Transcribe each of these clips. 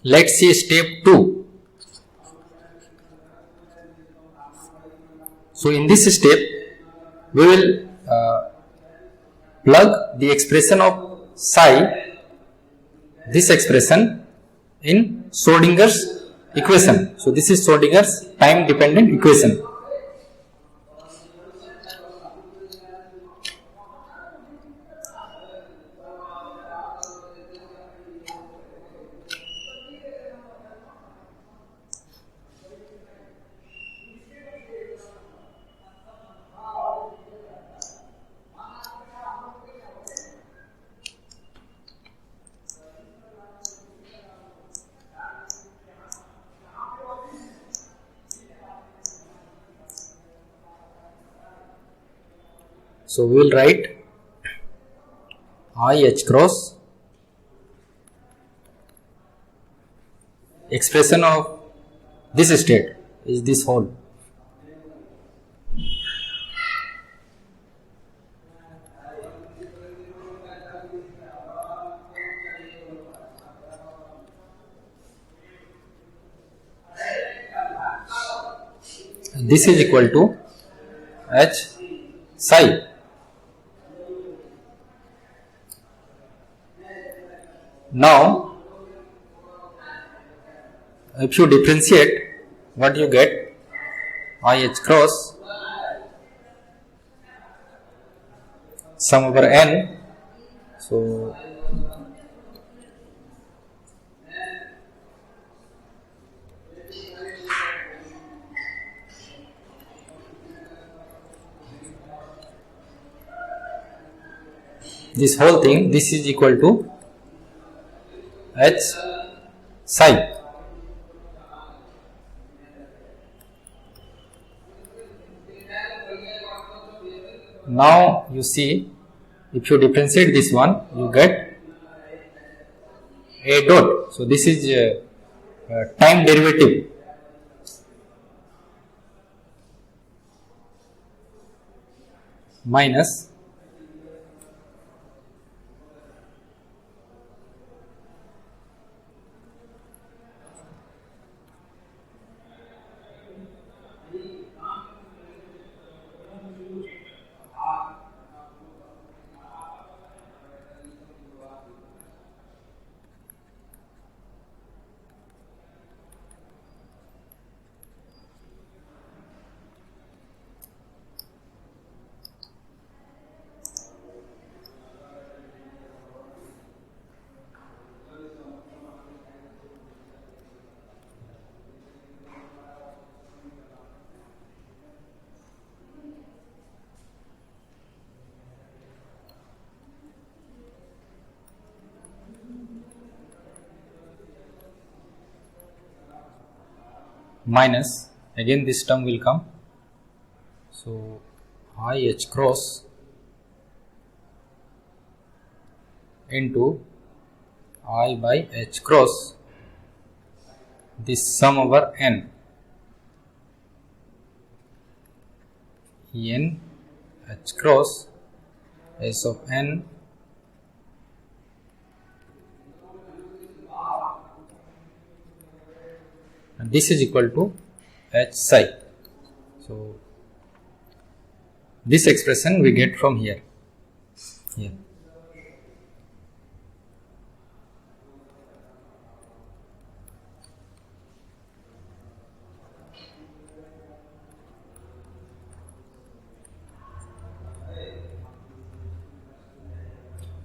Let's see step 2. So in this step, we will plug the expression of psi, this expression, in Schrodinger's equation. So this is Schrodinger's time dependent equation. So we will write I h cross expression of this state is this whole. This is equal to h psi. Now, if you differentiate, what you get? I h cross sum over n. So, this whole thing, this is equal to h psi. Now you see, if you differentiate this one, you get a dot. So this is time derivative. Minus minus, again this term will come. So I h cross into I by h cross, this sum over n, n h cross s of n and this is equal to h psi. So this expression we get from here.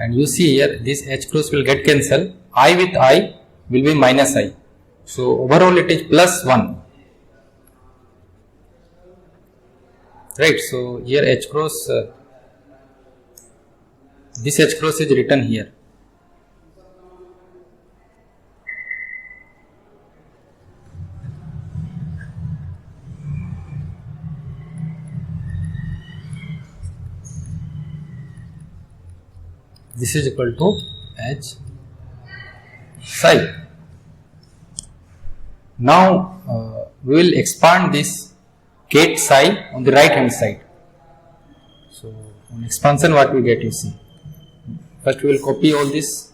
And you see here, this h cross will get cancelled. I with I will be minus I. So overall it is plus 1. Right. So here h cross, this h cross is written here. This is equal to h psi. Now we will expand this ket psi on the right hand side. So on expansion, what we get, you see. First we will copy all this.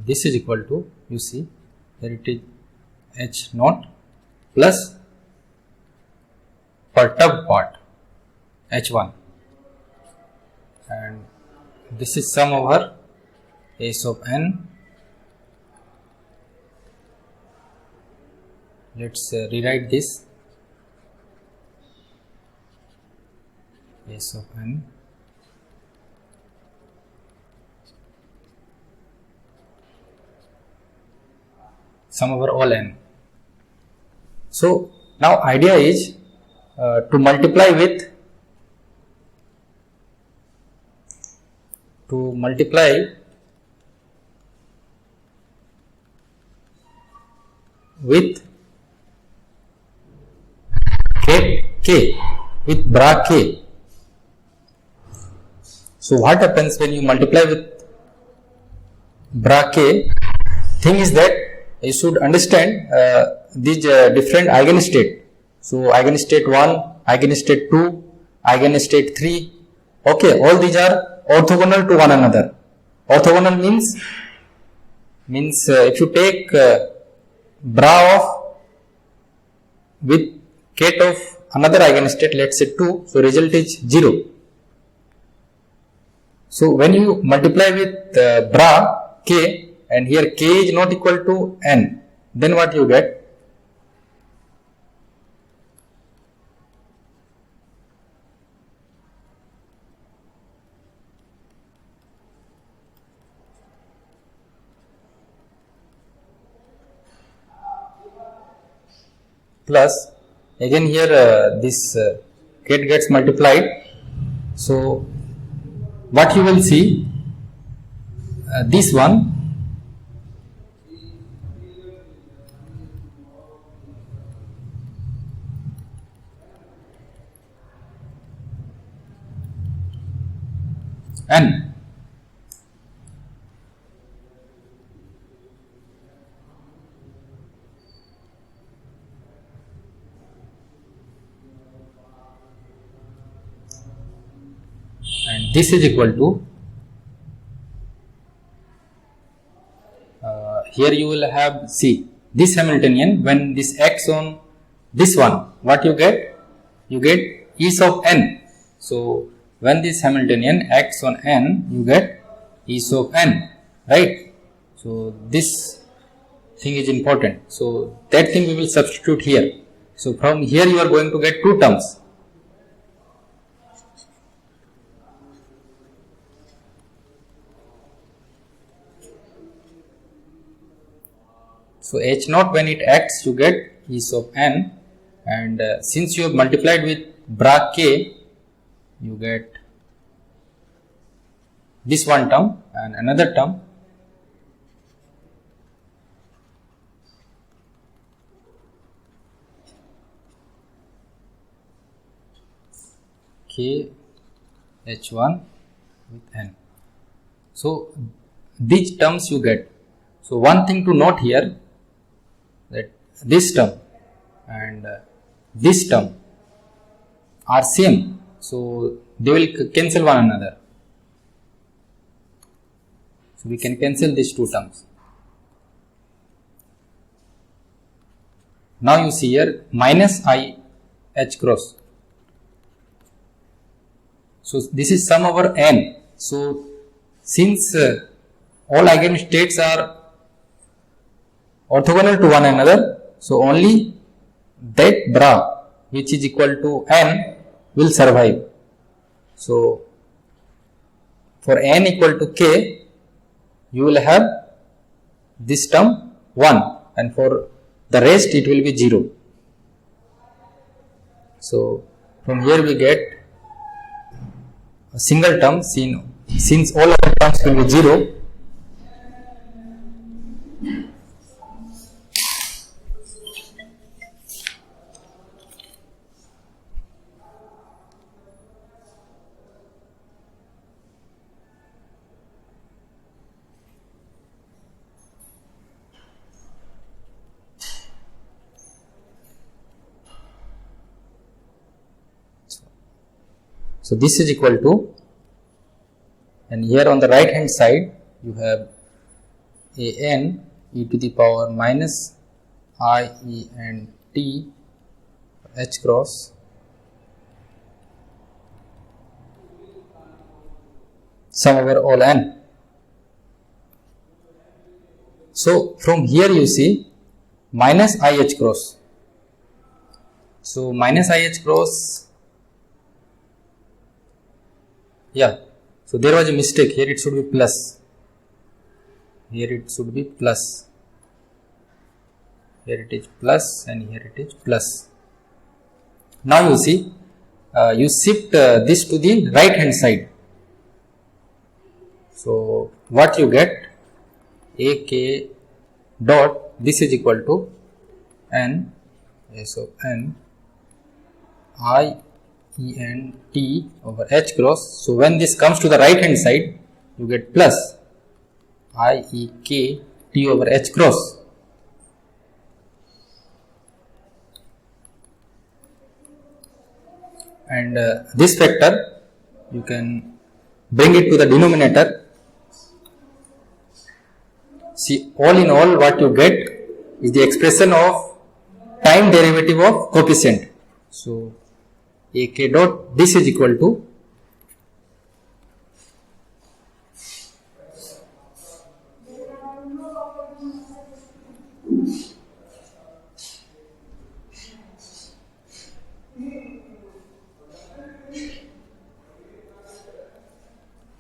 this is equal to, you see here it is H naught plus perturbed part H1, and this is sum over S of n. Let's rewrite this, S of n sum over all n. So now idea is to multiply with k with bra k. So what happens when you multiply with bra k? Thing is that you should understand these different eigenstate. So eigenstate 1, eigenstate 2, eigenstate 3. Okay, all these are orthogonal to one another. Orthogonal means if you take bra of with ket of another eigenstate, let's say 2, so result is 0. So when you multiply with bra k, and here k is not equal to n, then what you get? Plus again here this ket gets multiplied. So what you will see, this one n, and this is equal to, here you will have, see this Hamiltonian, when this acts on this one, what you get? You get E of n. So when this Hamiltonian acts on n, you get E of n, right? So this thing is important. So that thing we will substitute here. So from here you are going to get two terms. So H naught, when it acts, you get E of n, and since you have multiplied with bra k, you get this one term and another term, k H1 with n. So these terms you get. So one thing to note here, that this term and this term are same, so they will cancel one another. So we can cancel these two terms. Now you see here minus I H cross. So this is sum over n. So since all eigenstates are orthogonal to one another, so only that bra which is equal to n will survive. So for n equal to k, you will have this term 1, and for the rest it will be 0. So from here we get a single term, since all other terms will be 0. So this is equal to, and here on the right hand side you have an e to the power minus I e n t h cross sum over all n. So from here you see minus I h cross. So minus I h cross, yeah, so there was a mistake here, it should be plus, here it should be plus, here it is plus and here it is plus. Now you see you shift this to the right hand side. So what you get, ak dot this is equal to n s of n I e n t over h cross. So when this comes to the right hand side, you get plus I e k t over h cross. And this factor you can bring it to the denominator. See, all in all what you get is the expression of time derivative of coefficient. So ak dot this is equal to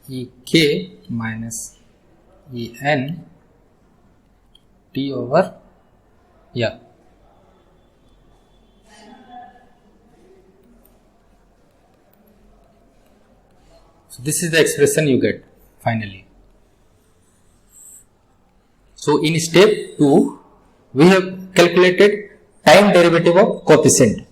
ek minus en t over, yeah, so this is the expression you get finally. So in step 2 we have calculated time derivative of coefficient.